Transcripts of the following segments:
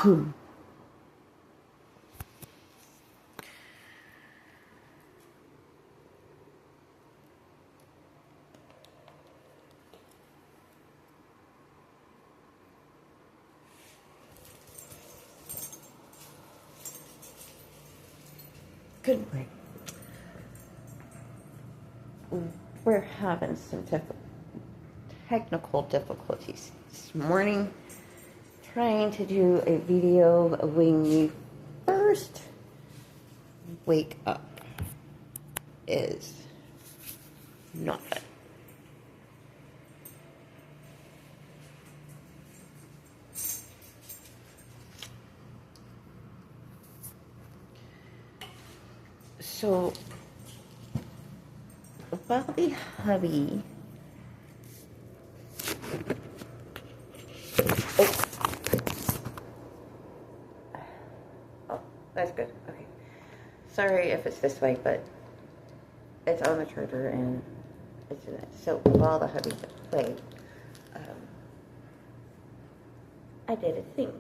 Good morning. We're having some technical difficulties this morning. Trying to do a video when you first wake up is not fun. So, while the hubby, oh, that's good. Okay, sorry if it's this way, but it's on the charger and it's in it. So while the hubby played, I did a thing.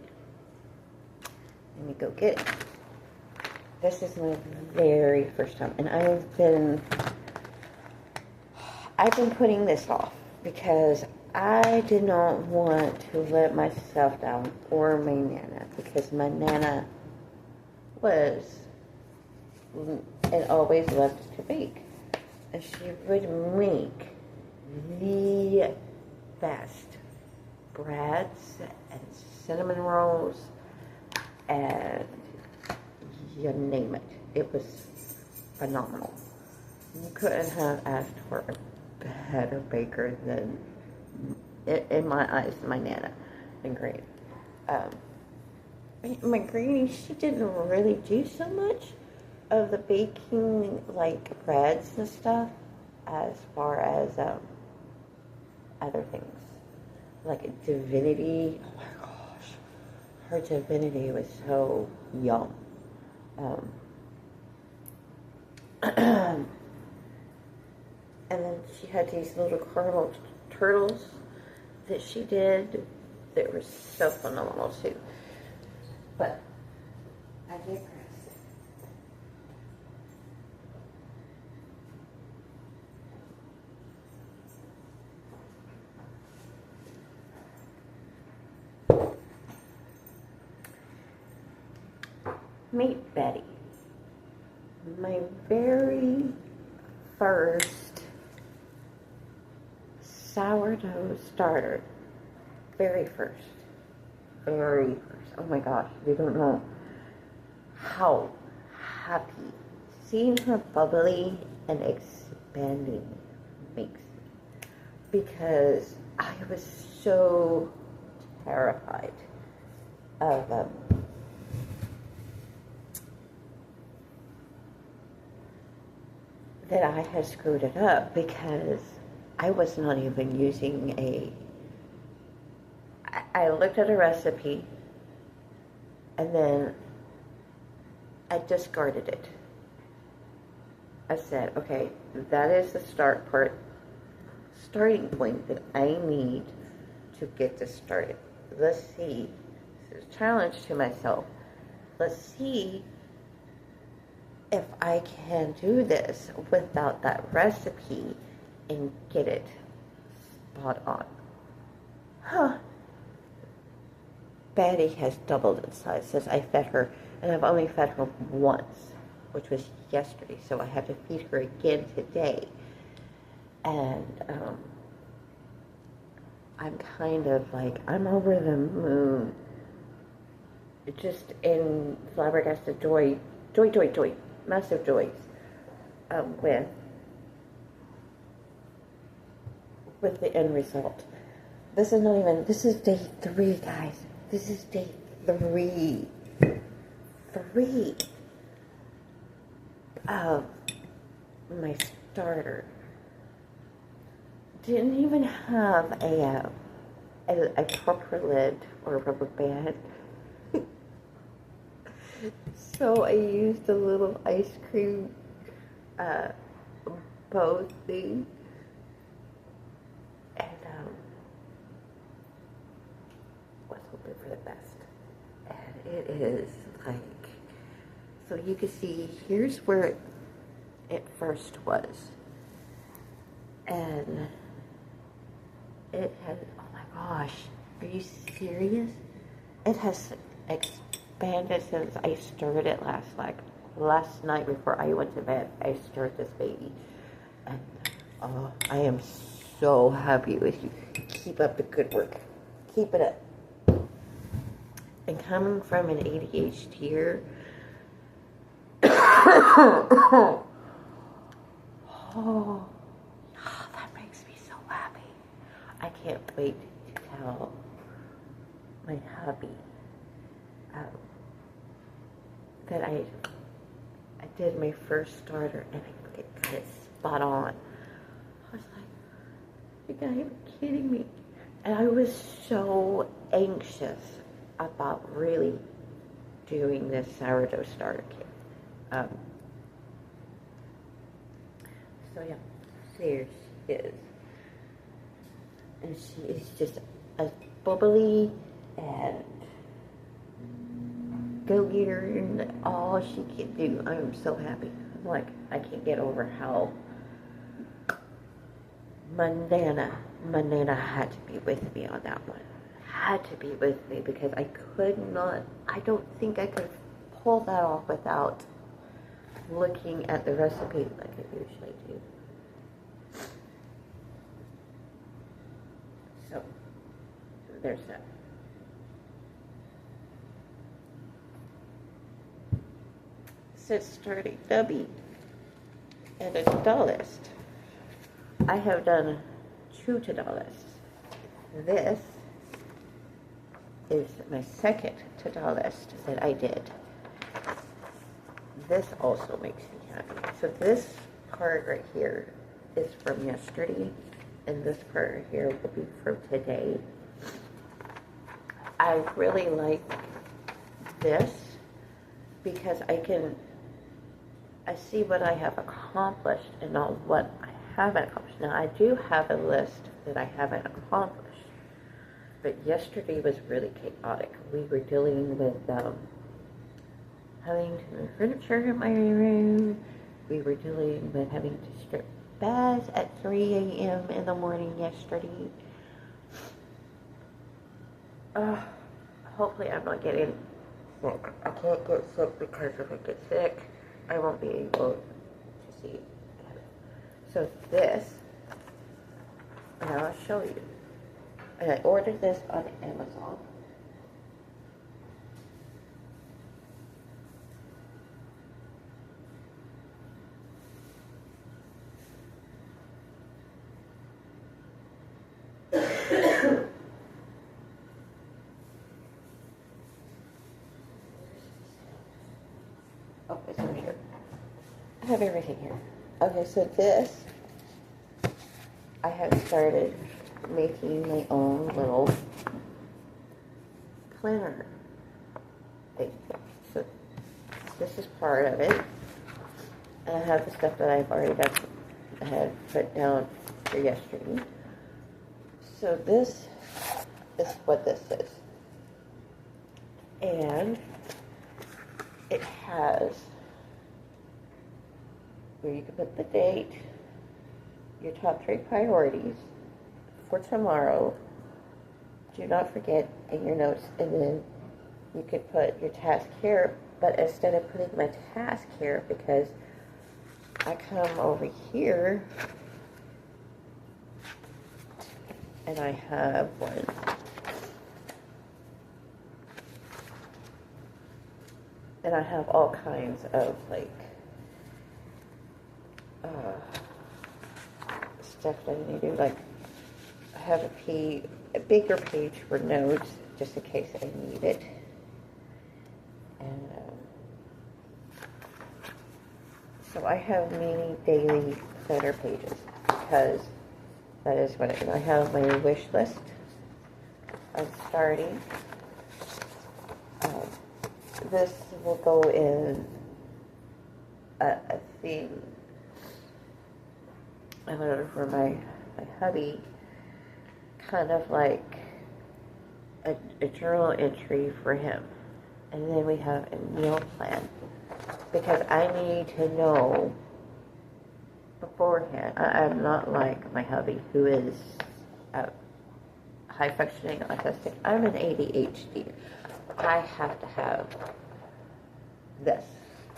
Let me go get it. This is my very first time, and I've been putting this off because I did not want to let myself down or my Nana, because my Nana was and always loved to bake, and she would make the best breads and cinnamon rolls and you name it. It was phenomenal. You couldn't have asked for a better baker than, in my eyes, my Nana. And great. My granny, she didn't really do so much of the baking, like breads and stuff, as far as other things. Like divinity. Oh my gosh. Her divinity was so yum. And then she had these little caramel turtles that she did that were so phenomenal too. But I digress. Meet Betty. My very first sourdough starter. Very first. Oh my gosh, you don't know how happy seeing her bubbly and expanding makes me. Because I was so terrified of that I had screwed it up, because I was not even using I looked at a recipe and then I discarded it. I said, okay, that is the starting point that I need to get this started. Let's see, this is a challenge to myself. Let's see if I can do this without that recipe and get it spot on. Betty has doubled in size since I fed her, and I've only fed her once, which was yesterday, so I have to feed her again today. And I'm kind of like, I'm over the moon, just in flabbergasted joy, massive joys, with the end result. This is day 3, guys. This is day 3 of my starter. Didn't even have a proper lid or a rubber band. So I used a little ice cream bow thing, and was hoping for the best. And it is like, so you can see, here's where it first was. And it has, oh my gosh, are you serious? It has expanded since I stirred it last night before I went to bed. I stirred this baby. And I am so happy with you. Keep up the good work. Keep it up. And coming from an ADHDer, oh, that makes me so happy. I can't wait to tell my hubby that I did my first starter and I got it spot on. I was like, you guys are kidding me. And I was so anxious about really doing this sourdough starter kit. So yeah, there she is. And she is just as bubbly and go-getter and all she can do. I'm so happy. I'm like, I can't get over how Mandana had to be with me on that one. Had to be with me because I don't think I could pull that off without looking at the recipe like I usually do. So, there's that. Since starting Dubby and a to-do list, I have done 2 to-do lists. This is my second to-do list that I did. This also makes me happy. So this part right here is from yesterday, and this part right here will be from today. I really like this because I see what I have accomplished and not what I haven't accomplished. Now, I do have a list that I haven't accomplished, but yesterday was really chaotic. We were dealing with having to move furniture in my room. We were dealing with having to strip baths at 3 a.m. in the morning yesterday. Hopefully I'm not getting sick. I can't get sick because if I get sick, I won't be able to see. So this, and I'll show you. And I ordered this on Amazon. Oh, it's over here. I have everything here. Okay, so this, I have started making my own little planner thing. So this is part of it. And I have the stuff that I've already done. I had put down for yesterday. So this is what this is. And it has where you can put the date, your top 3 priorities for tomorrow. Do not forget in your notes, and then you could put your task here, but instead of putting my task here, because I come over here and I have one. And I have all kinds of like stuff that I need to do. Like I have a bigger page for notes just in case I need it. And so I have many daily planner pages because that is what I have my wish list. I'm starting. This will go in a theme. I went for my hubby, kind of like a journal entry for him. And then we have a meal plan. Because I need to know beforehand. I'm not like my hubby, who is high functioning autistic. I'm an ADHD. I have to have this.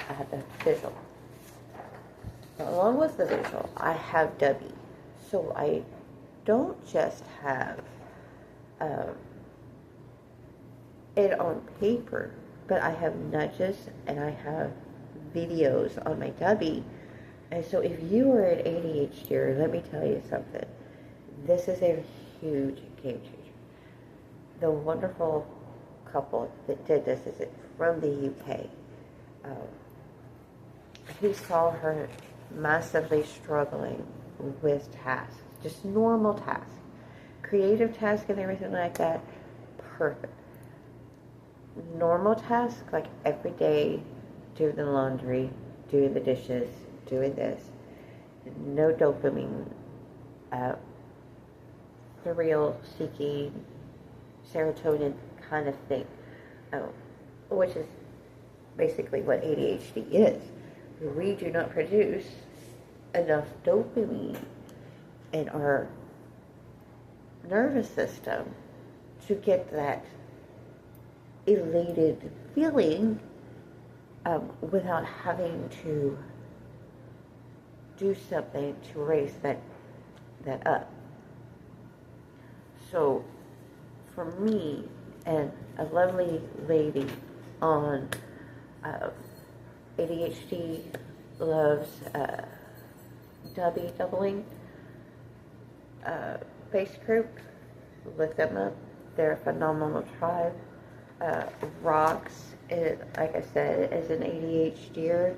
I have to have visual. Along with the visual, I have W. So I don't just have it on paper, but I have nudges and I have videos on my W. And so if you are an ADHD, let me tell you something. This is a huge game changer. The wonderful couple that did this is from the UK. He saw her massively struggling with tasks, just normal tasks, creative tasks and everything like that, perfect. Normal tasks, like every day, doing the laundry, doing the dishes, doing this, no dopamine, thrill-seeking, serotonin kind of thing, which is basically what ADHD is. We do not produce enough dopamine in our nervous system to get that elated feeling without having to do something to raise that up. So for me and a lovely lady on ADHD loves Dubby Doubling base group, look them up. They're a phenomenal tribe. Rocks, like I said, is an ADHDer.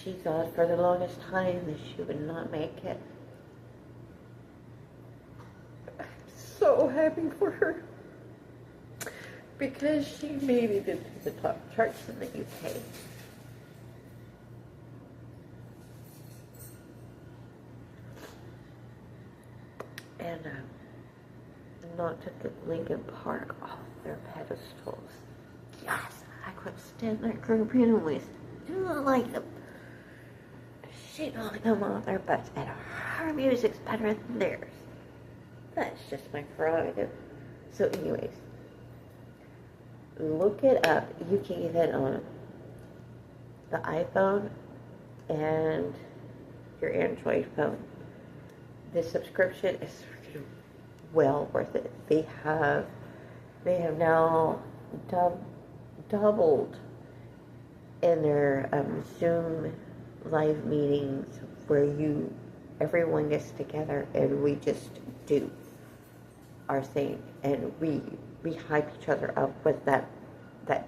She thought for the longest time that she would not make it. I'm so happy for her because she made it into the top charts in the UK. And not to get Lincoln Park off their pedestals. Yes, I could stand that group anyways. Do not like them. She knocked them off their butts, and her music's better than theirs. That's just my prerogative. So anyways, look it up. You can get it on the iPhone and your Android phone. The subscription is well worth it. They have now doubled in their Zoom live meetings where everyone gets together and we just do our thing and we hype each other up with that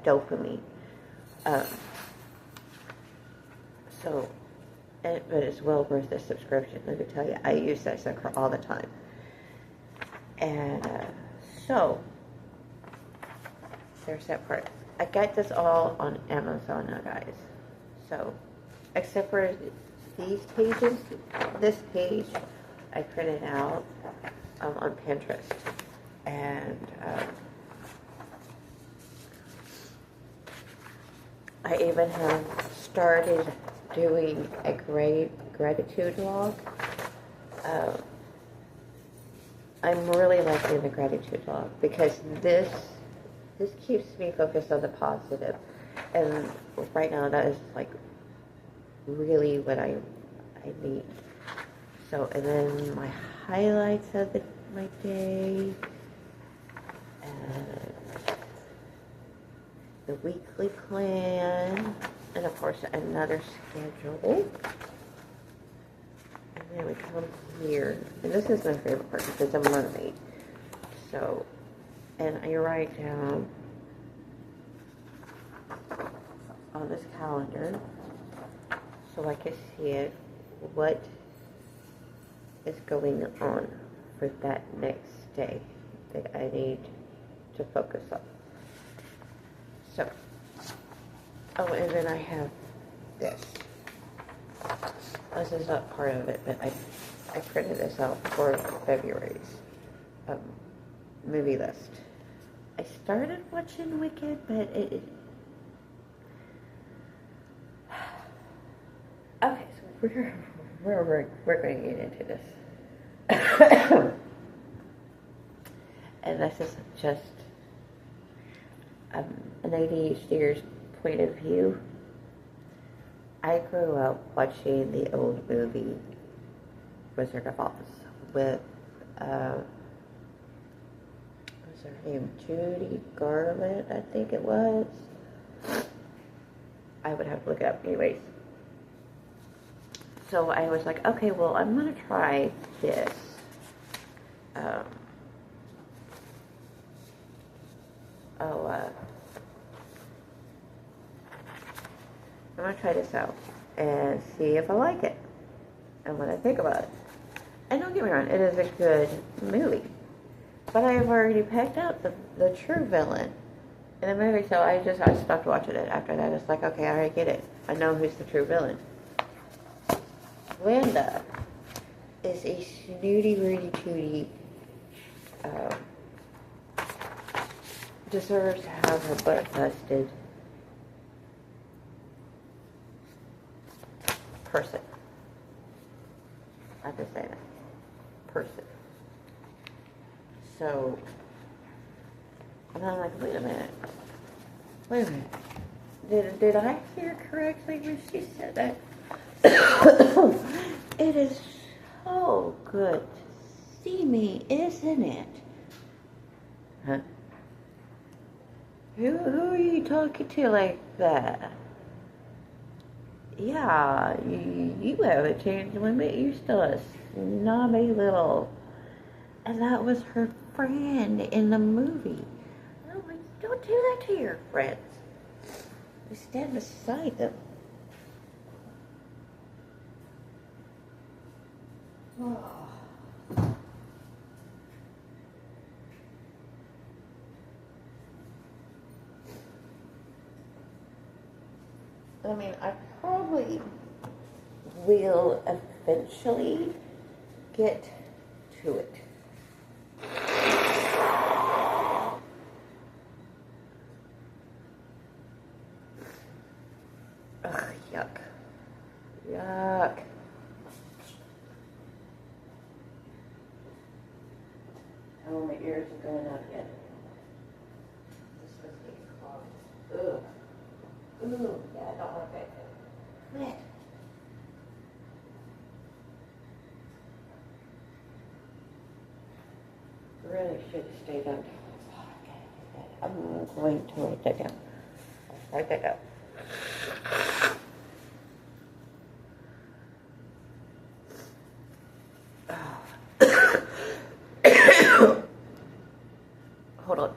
dopamine. But it's well worth the subscription. Let me tell you, I use that sucker all the time. And so there's that part. I got this all on Amazon now, guys. So, except for these pages, this page I printed out on Pinterest. And I even have started doing a gratitude log. I'm really liking the gratitude log because this keeps me focused on the positive. And right now that is like really what I need. So, and then my highlights of my day, and the weekly plan, and of course another schedule. And then we come here, and this is my favorite part because I'm a mermaid. So, and I write down on this calendar so I can see it, what is going on for that next day that I need to focus on. So, oh, and then I have this. This is not part of it, but I printed this out for February's movie list. I started watching Wicked, but we're, we're going to get into this. And this is just an ADHDer's point of view. I grew up watching the old movie Wizard of Oz with, what's her name? Judy Garland, I think it was. I would have to look it up anyways. So I was like, okay, well, I'm going to try this. I'm going to try this out and see if I like it and what I think about it. And don't get me wrong, it is a good movie. But I have already picked out the true villain in the movie, so I stopped watching it after that. It's like, okay, I already get it. I know who's the true villain. Linda is a snooty, rooty, tooty, deserves to have her butt busted person. I just say that. Person. So, and I'm like, wait a minute. Did I hear correctly when she said that? It is so good to see me, isn't it? Huh? Who are you talking to like that? Yeah, you haven't changed one bit. You're still a snobby little... And that was her friend in the movie. And I'm like, don't do that to your friends. You stand beside them. Oh. I mean, I probably will eventually get to it. Ugh, yuck. Yuck. Oh, my ears are going out yet. This was getting clogged. Ugh. Ooh, yeah, I don't want that. Blech. Really should have stayed on. I'm going to write that down. Write that down. Hold on.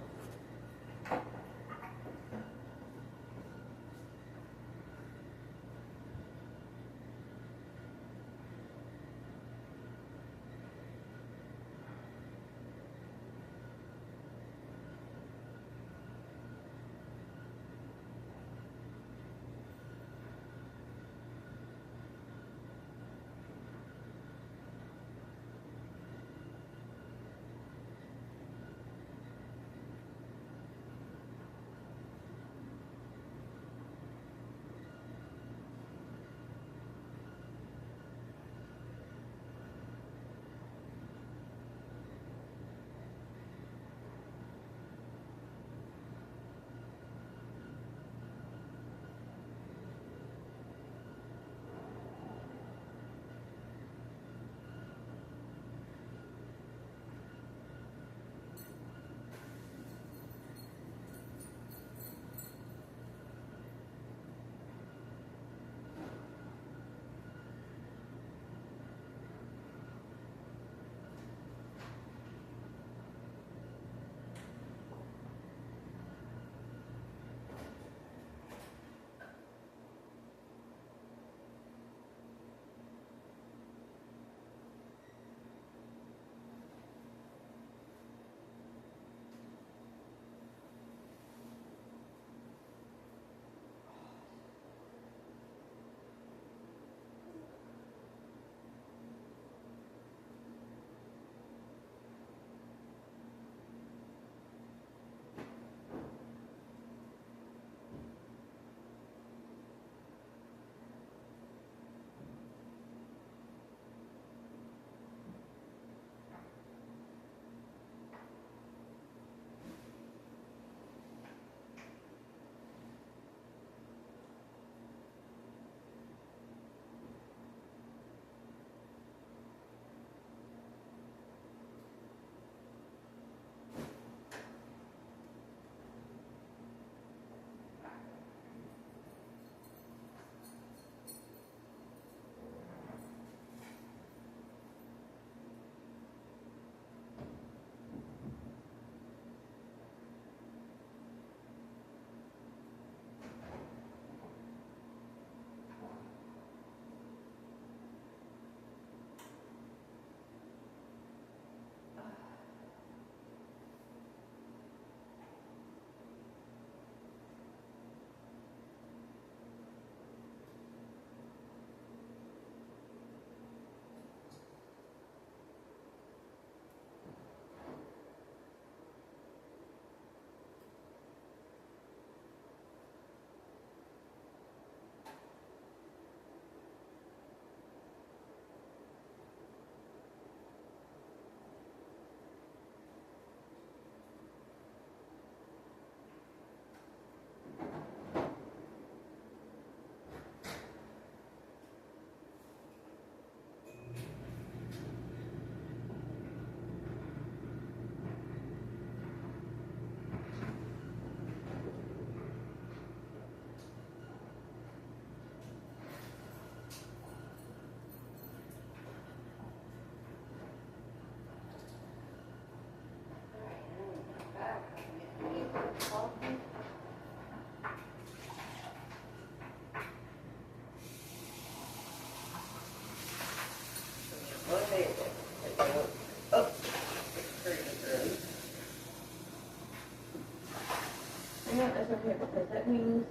Yeah, that's okay because that means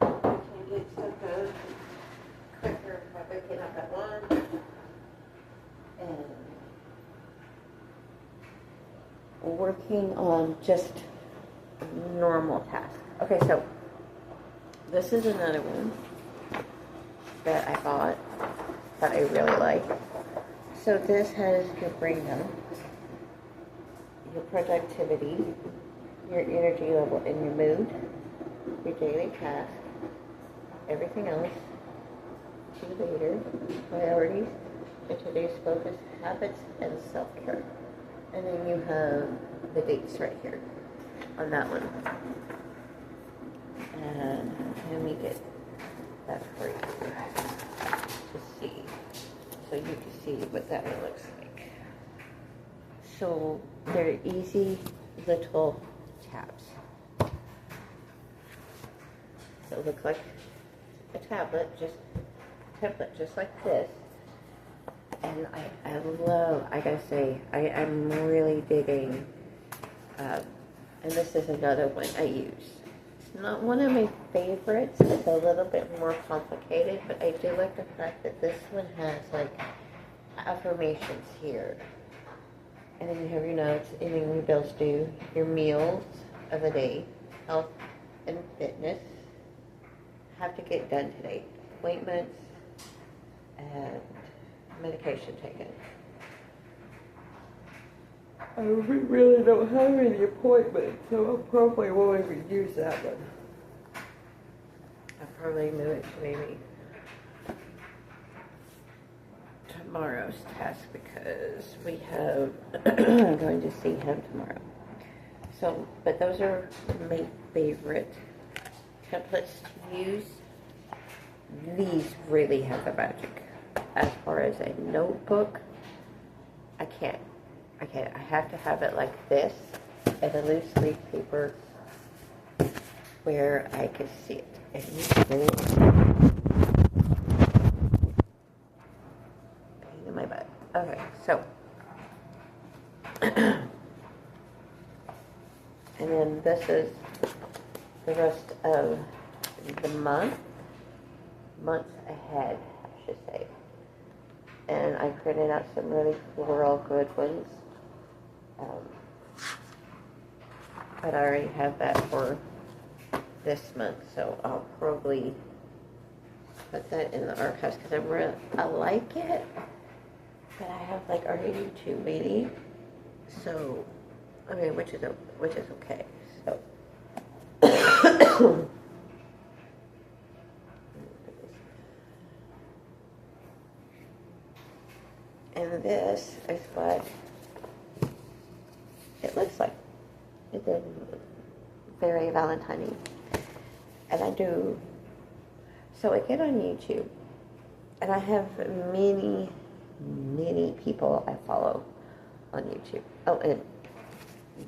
we can get stuff done quicker by waking up at 1 and working on just normal tasks. Okay, so this is another one that I bought that I really like. So this has your brain health, your productivity, your energy level, and your mood, your daily tasks, everything else, cheerleader, priorities, and today's focus, habits, and self-care. And then you have the dates right here on that one. And let me get that for you to see, so you can see what that one looks like. So they're easy little tabs. So it looks like a tablet, just template, just like this. And I love, I gotta say, I'm really digging, and this is another one I use. It's not one of my favorites, it's a little bit more complicated, but I do like the fact that this one has like affirmations here. And then you have your notes, and then your bills due, your meals of the day, health and fitness, have to get done today, appointments, and medication taken. I really don't have any appointments, so I probably won't even use that one. I'll probably move it to maybe tomorrow's task because we have I'm going to see him tomorrow. So, but those are my favorite templates to use. These really have the magic. As far as a notebook, I can't. I have to have it like this and a loose leaf paper where I can see it. And pain in my butt. Okay, so and then this is the rest of the months ahead, I should say. And I printed out some really floral good ones. But I already have that for this month, so I'll probably put that in the archives because I like it, but I have like already too many. So, I mean, which is okay. So. And this is what it looks like. It's very Valentine-y. And I do, so I get on YouTube, and I have many people I follow on YouTube. Oh, and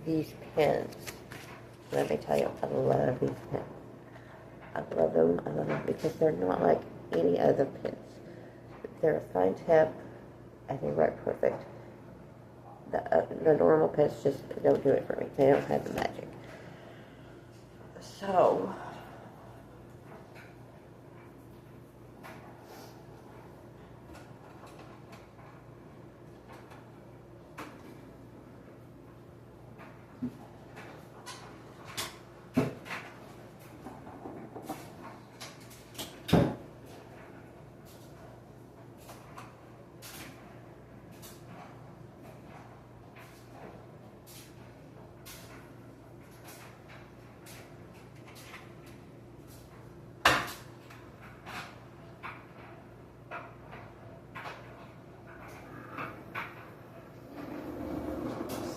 these pens. Let me tell you, I love these pens. I love them because they're not like any other pens. They're a fine tip, and they write perfect. The normal pens just don't do it for me. They don't have the magic. So,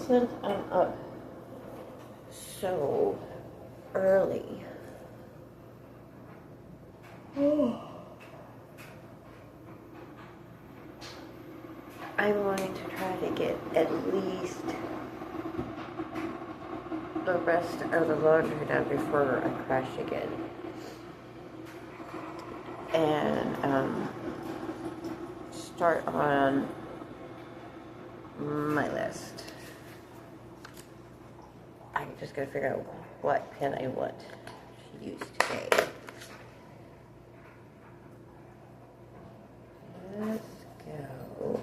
since I'm up so early, I'm going to try to get at least the rest of the laundry done before I crash again. And start on my list. I just gotta figure out what pen I want to use today. Let's go.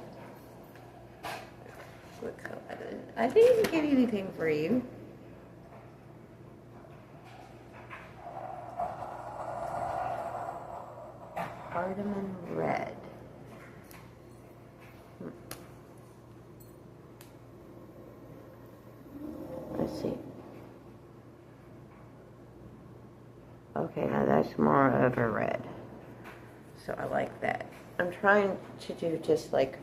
What color? I didn't even get anything for you. Cardamom red. Let's see. Okay, now that's more of a red. So I like that. I'm trying to do just like,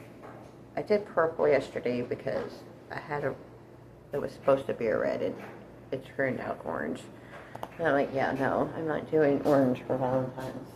I did purple yesterday because I had it was supposed to be a red and it turned out orange. And I'm like, yeah, no, I'm not doing orange for Valentine's.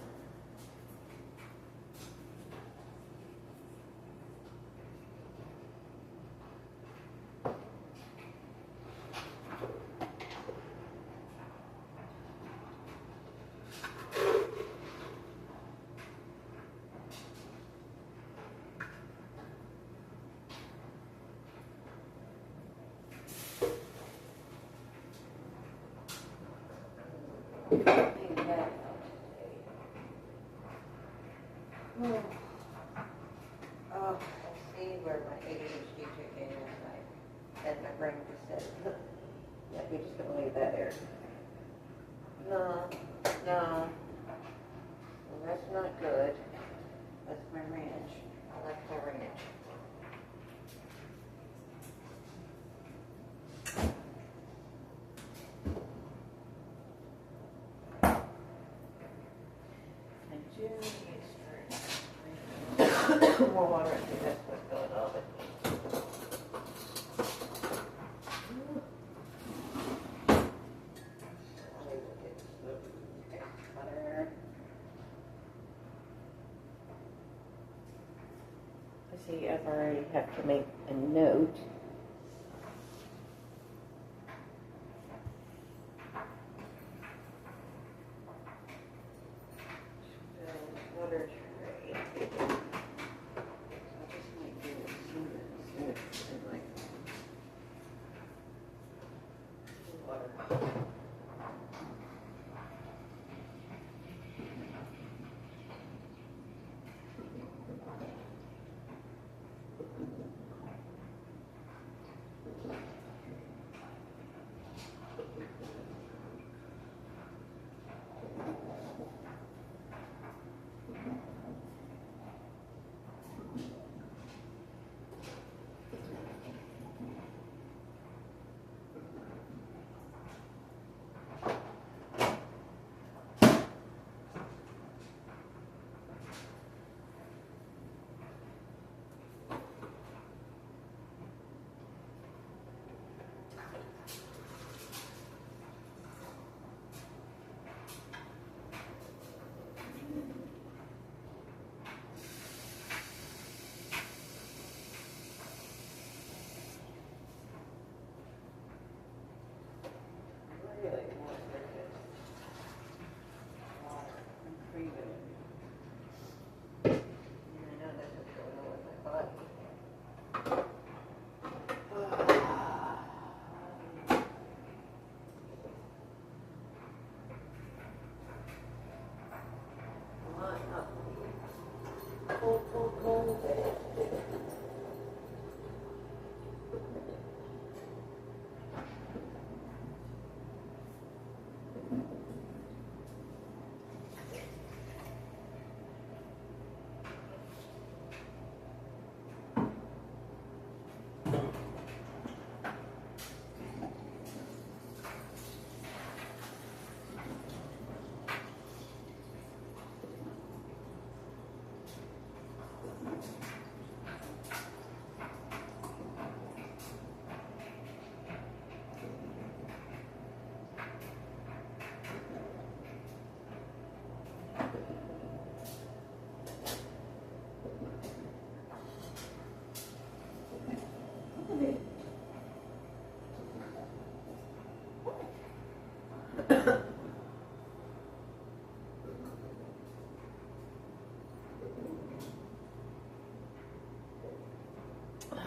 Oh, I see where my ADHD took in last night. And my brain just said, yeah, we're just going to leave that there. No, no. Well, that's not good. That's my ranch. I like my ranch. I do need more water. I think that's what's going on with me. Let's see, I've already have to make a note. Water tray. I just might do it sooner and like water.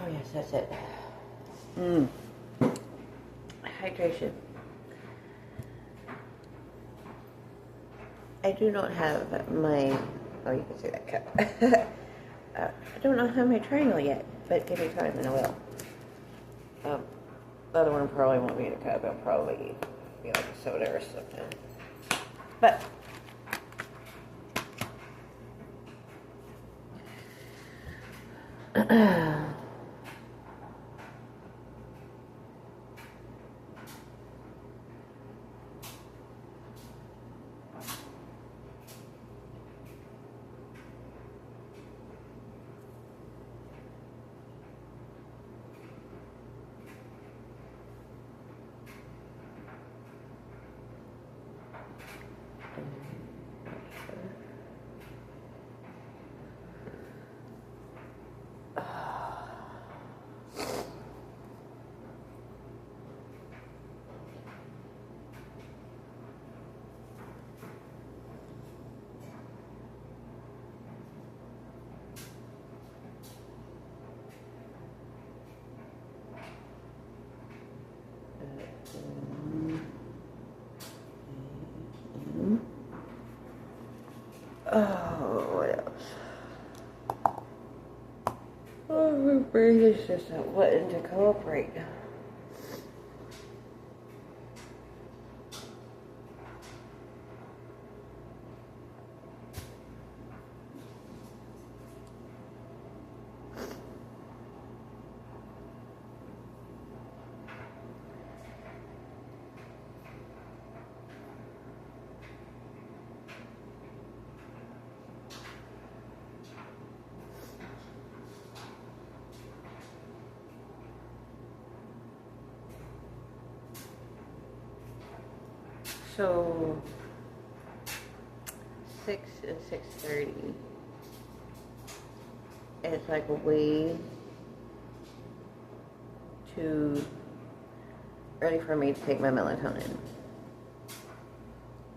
Oh yes, that's it. Hydration. I do not have my, oh, you can see that cup. I do not have my triangle yet, but give me time and I will. The other one probably won't be in a cup. It'll probably be like a soda or something. But oh, what else? Oh, my brain is just not wanting to cooperate. So 6 and 6:30 is like a way too early for me to take my melatonin.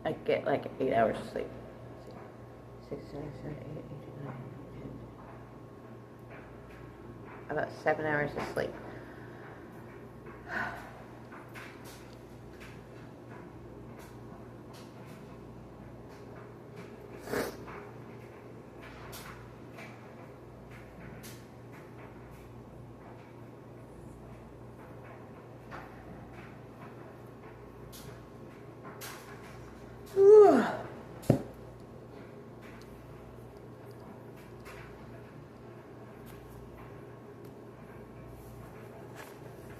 I get like 8 hours of sleep. 6, 7, 8, 8, 9, 10. About 7 hours of sleep.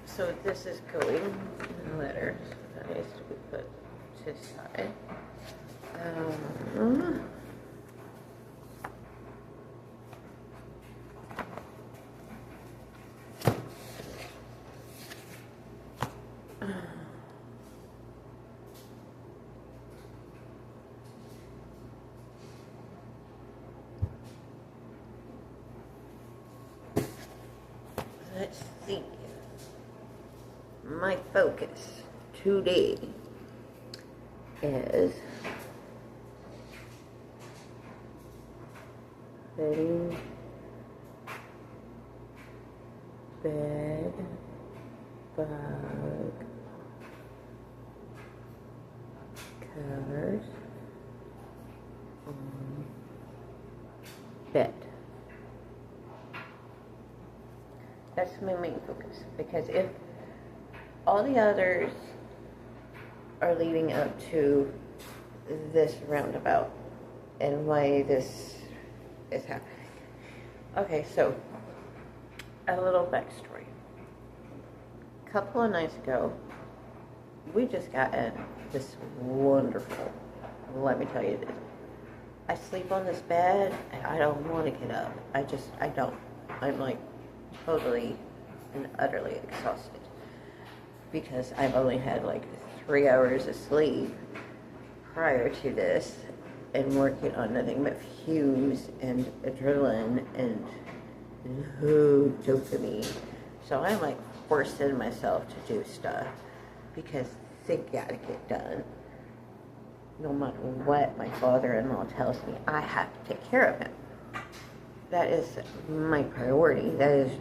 So this is going in the letter. That needs to be put to the side. Let's see. My focus today is setting bed bug covers on bed. That's my main focus, because if all the others are leading up to this roundabout and why this is happening. Okay, so a little backstory. A couple of nights ago, we just got in this wonderful, let me tell you this. I sleep on this bed and I don't want to get up. I don't. I'm like totally and utterly exhausted, because I've only had like 3 hours of sleep prior to this and working on nothing but fumes and adrenaline and no dopamine. So I'm like forcing myself to do stuff because they gotta get done. No matter what my father-in-law tells me, I have to take care of him. That is my priority. That is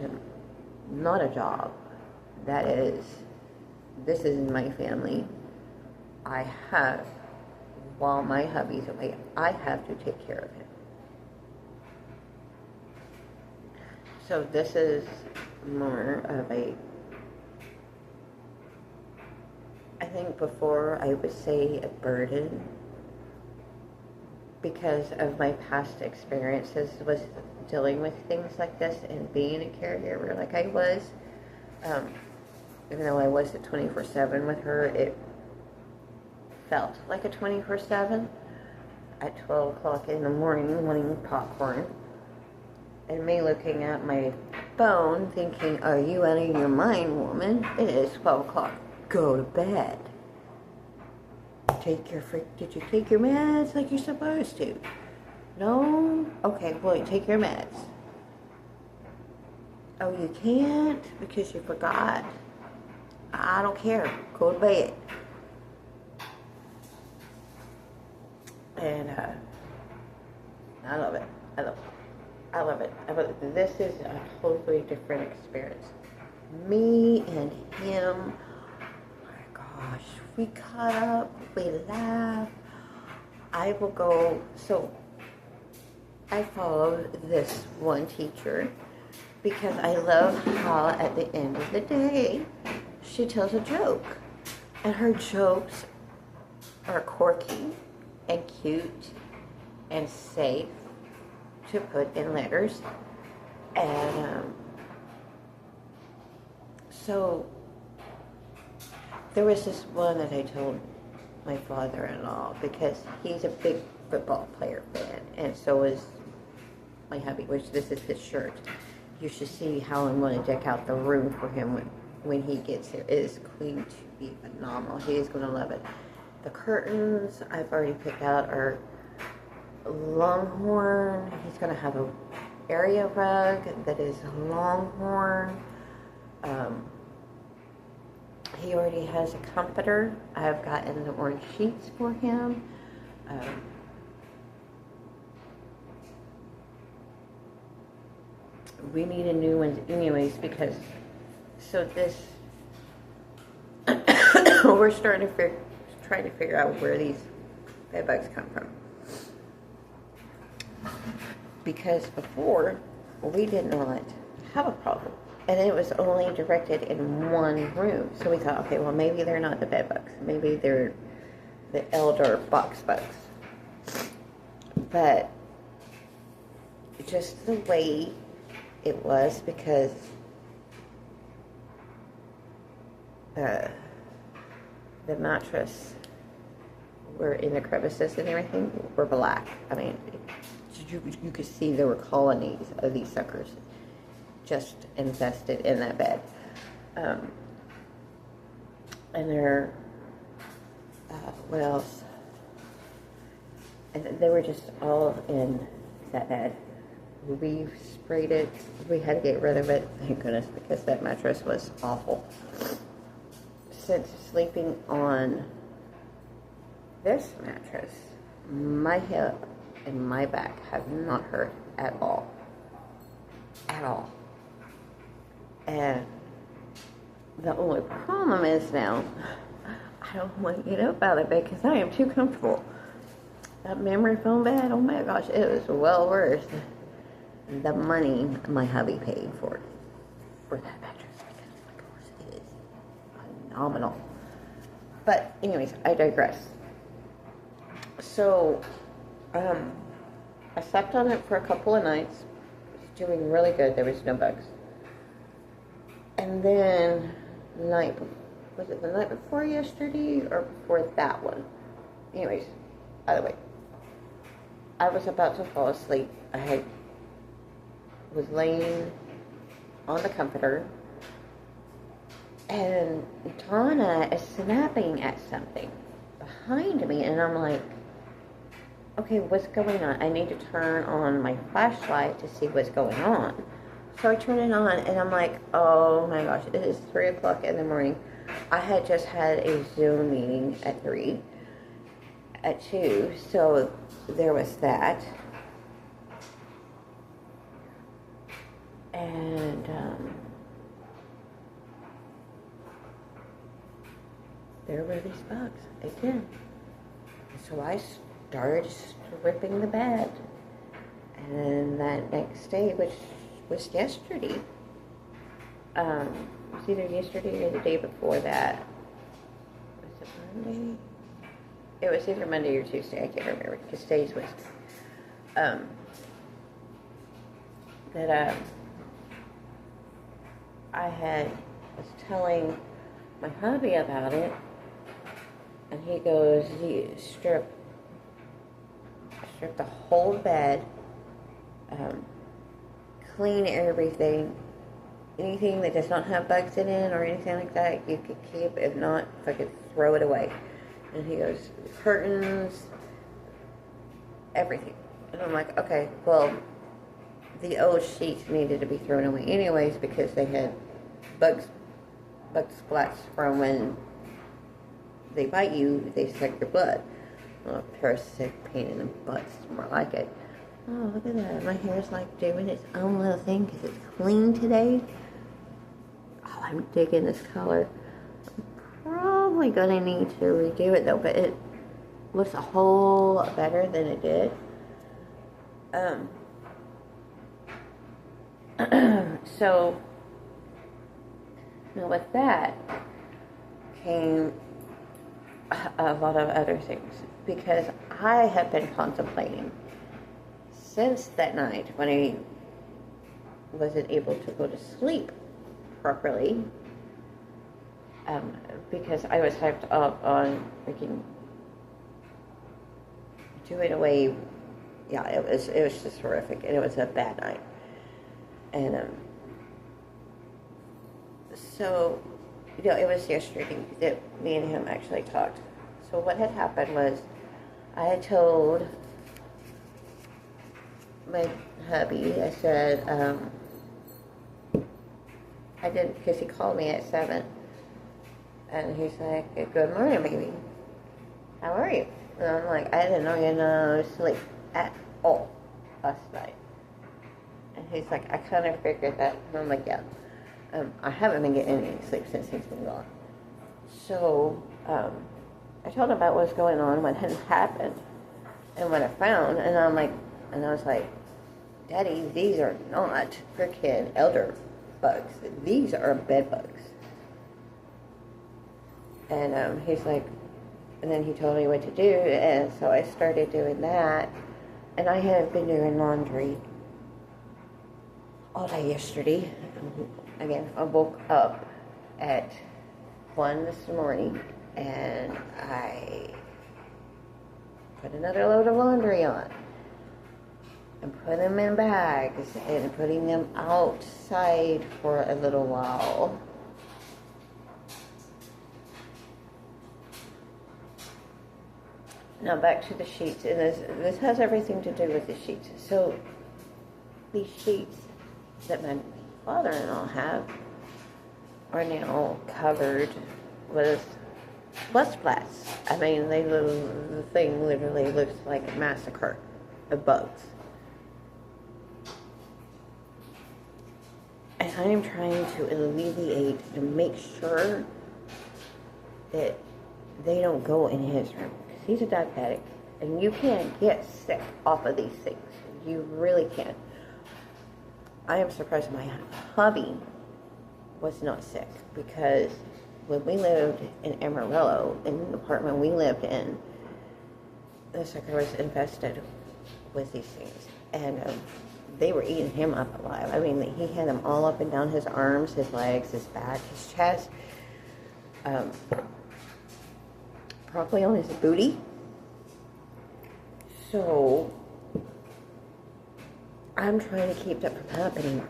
not a job. This is my family. I have while my hubby's away, I have to take care of him. So this is more of a, I think before I would say a burden, because of my past experiences with dealing with things like this and being a caregiver like I was. Even though I was at 24/7 with her, it felt like a 24/7 at 12 o'clock in the morning wanting popcorn. And me looking at my phone thinking, are you out of your mind, woman? It is 12 o'clock. Go to bed. Did you take your meds like you're supposed to? No? Okay, well, take your meds. Oh, you can't because you forgot. I don't care. Go to bed. And I love it. I love it. This is a totally different experience. Me and him, oh my gosh, we caught up, we laughed. I will go, so I follow this one teacher because I love how at the end of the day, she tells a joke. And her jokes are quirky and cute and safe to put in letters. And so there was this one that I told my father-in-law because he's a big football player fan, and so is my hubby, which this is his shirt. You should see how I'm going to deck out the room for him when he gets here. It is going to be phenomenal. He is going to love it. The curtains I've already picked out are Longhorn. He's going to have a area rug that is Longhorn. He already has a comforter. I've gotten the orange sheets for him. We need a new one anyways because, so this, we're trying to figure out where these bed bugs come from. Because before, we did not have a problem. And it was only directed in one room. So we thought, okay, well, maybe they're not the bed bugs. Maybe they're the elder box bugs. But just the way it was, because the mattress were in the crevices and everything were black. I mean, you could see there were colonies of these suckers just infested in that bed. And they're, what else? And they were just all in that bed. We sprayed it. We had to get rid of it, thank goodness, because that mattress was awful. Since sleeping on this mattress, my hip and my back have not hurt at all. At all. And the only problem is now, I don't want to get up out of bed because I am too comfortable. That memory foam bed, oh my gosh, it was well worth the money my hubby paid for that mattress, because my gosh, it is phenomenal. But anyways, I digress. So I slept on it for a couple of nights. It was doing really good. There was no bugs. And then was it the night before yesterday or before that one? Anyways, either way, I was about to fall asleep. Was laying on the comforter, and Donna is snapping at something behind me, and I'm like, okay, what's going on? I need to turn on my flashlight to see what's going on. So I turn it on, and I'm like, oh my gosh, it is 3 o'clock in the morning. I had just had a Zoom meeting at 3, at 2, so there was that. And there were these bugs again. So I started stripping the bed. And then that next day, which was yesterday, it was either yesterday or the day before that. Was it Monday? It was either Monday or Tuesday. I can't remember because today's Wednesday. That I was telling my hubby about it, and he goes, "You strip the whole bed, clean everything. Anything that does not have bugs in it or anything like that, you could keep. If not, fucking throw it away." And he goes, "Curtains, everything." And I'm like, okay, well, the old sheets needed to be thrown away anyways because they had bug splats from when they bite you, they suck your blood. Well, parasitic pain in the butt's more like it. Oh, look at that. My hair's like doing its own little thing because it's clean today. Oh, I'm digging this color. I'm probably going to need to redo it though, but it looks a whole lot better than it did. So, now with that came a lot of other things because I have been contemplating since that night when I wasn't able to go to sleep properly, because I was hyped up on freaking doing away. Yeah, it was just horrific, and it was a bad night. And so, it was yesterday that me and him actually talked. So what had happened was I had told my hubby, I said, I didn't, because he called me at 7, and he's like, "Good morning, baby. How are you?" And I'm like, "I didn't know you no sleep at all last night." And he's like, "I kind of figured that." And I'm like, "Yeah. I haven't been getting any sleep since he's been gone." So, I told him about what's going on, what had happened, and what I found. And I was like, "Daddy, these are not freaking elder bugs. These are bed bugs." And he's like, and then he told me what to do, and so I started doing that. And I have been doing laundry all day yesterday. Again, I woke up at 1 this morning, and I put another load of laundry on and put them in bags and putting them outside for a little while. Now back to the sheets, and this has everything to do with the sheets. So these sheets that my father-in-law have are now covered with blood splats. I mean, the thing literally looks like a massacre of bugs. And I am trying to alleviate and make sure that they don't go in his room. Because he's a diabetic, and you can't get sick off of these things. You really can't. I am surprised my hubby was not sick, because when we lived in Amarillo, in the apartment we lived in, the sucker was infested with these things, and they were eating him up alive. I mean, he had them all up and down his arms, his legs, his back, his chest, probably on his booty. So I'm trying to keep that from happening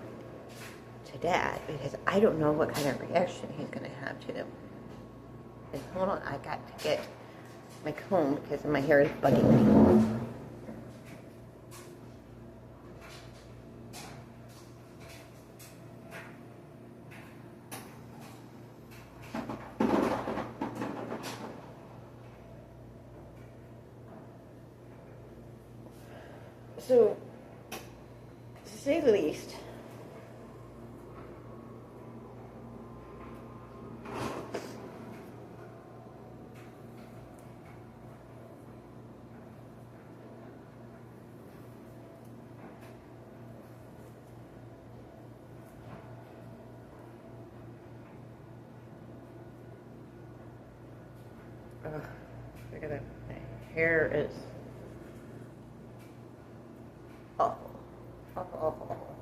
to Dad, because I don't know what kind of reaction he's going to have to them. And hold on, I got to get my comb because my hair is bugging me. So, to say the least, Look at that. My hair is awful. Awful, awful, awful.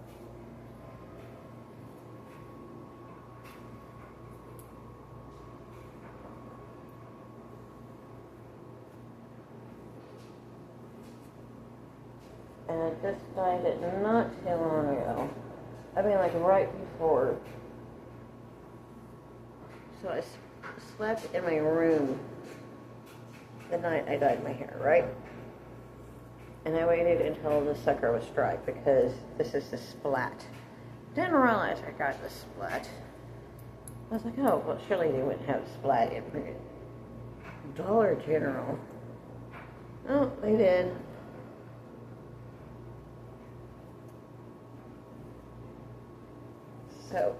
And I just dyed it not too long ago. I mean, like right before. So I slept in my room the night I dyed my hair, right? And I waited until the sucker was dry because this is the splat. Didn't realize I got the splat. I was like, oh, well, surely they wouldn't have splat in Dollar General. Oh, they did. So,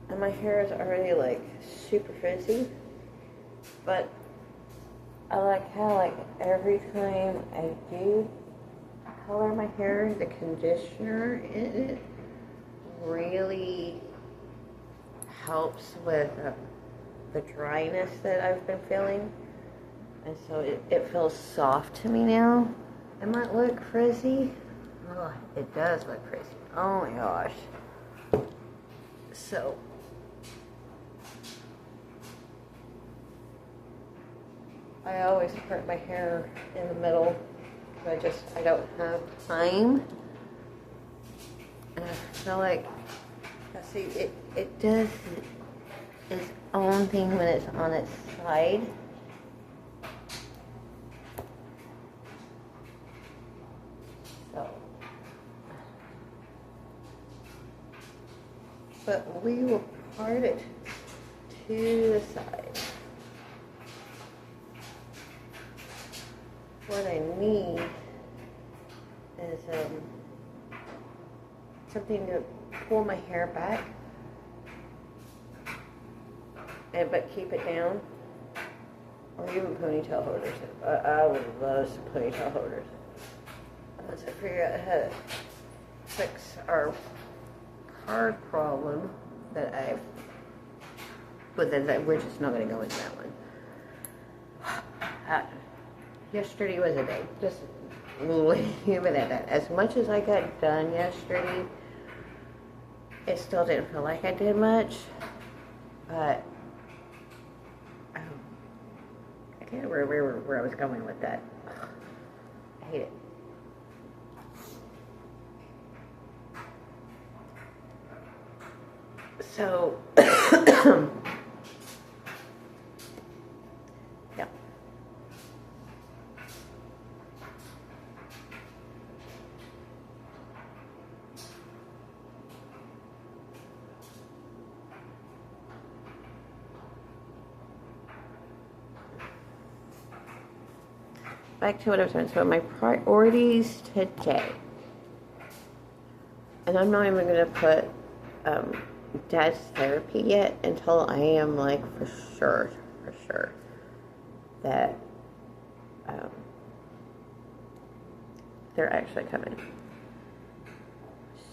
and my hair is already like super frizzy, but I like how like every time I do color my hair, the conditioner in it really helps with the dryness that I've been feeling, and so it feels soft to me now. It might look frizzy. Oh, it does look frizzy. Oh my gosh. So, I always part my hair in the middle because I don't have time. And I feel like, see, it does its own thing when it's on its side. So, but we will part it to the side. What I need is something to pull my hair back, but keep it down, or even ponytail holders. I would love some ponytail holders. Once I figure out how to fix our card problem that I've, but then we're just not going to go into that one. Yesterday was a day. Just leave it at that. As much as I got done yesterday, it still didn't feel like I did much. But I can't remember where I was going with that. I hate it. So, yeah. Back to what I was saying. So my priorities today, and I'm not even going to put dad's therapy yet until I am like for sure that they're actually coming.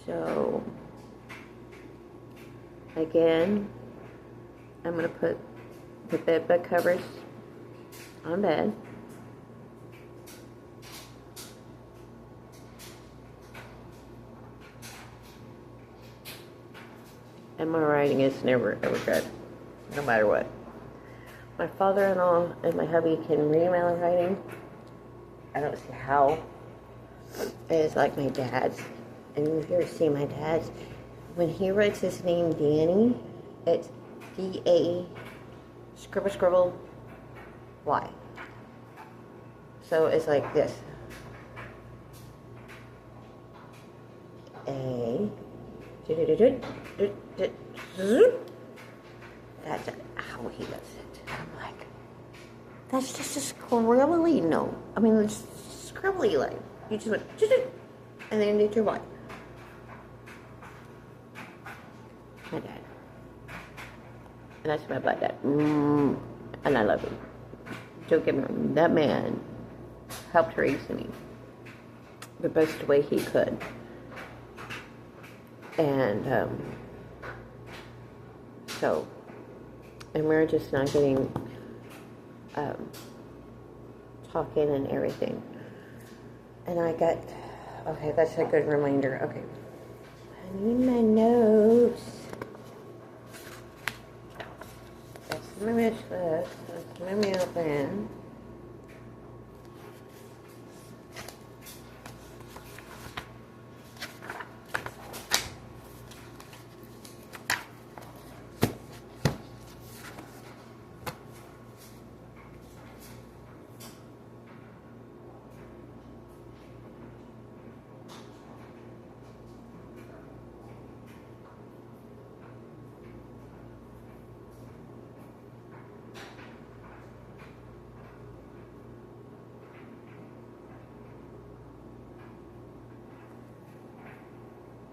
So again, I'm going to put the bed covers on bed. And my writing is never ever good, no matter what. My father-in-law and my hubby can read my writing. I don't see how. It's like my dad's. And if you ever see my dad's, when he writes his name Danny, it's D-A, scribble, Y. So it's like this. A. That's how he does it. I'm like, that's just a scribbly note. I mean, it's scribbly like you just went, and then you did your what? My dad. And that's my dad. And I love him. Don't get me wrong. That man helped raise me the best way he could. And so And we're just not getting talking and everything. And I got, okay, that's a good reminder. Okay, I need my notes. That's my wish list. That's my meal plan.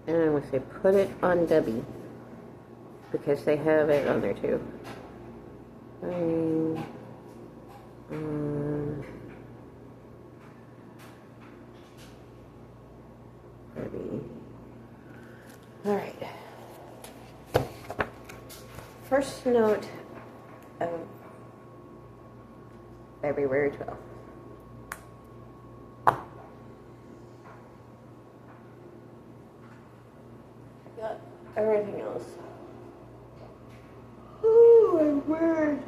And I'm going to say put it on Debbie, because they have it on there too. Debbie. Alright. First note of February 12th. Got everything else. Oh, I'm weird.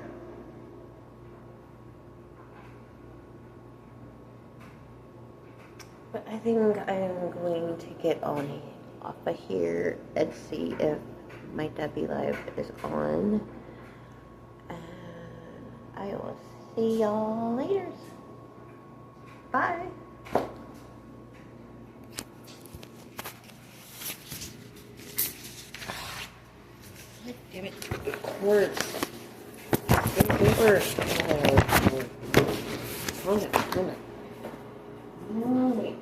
But I think I am going to get on off of here and see if my Debbie Live is on. And I will see y'all later. Bye. Damn it. It works. It works. Hold on. Hold on. Oh, wait.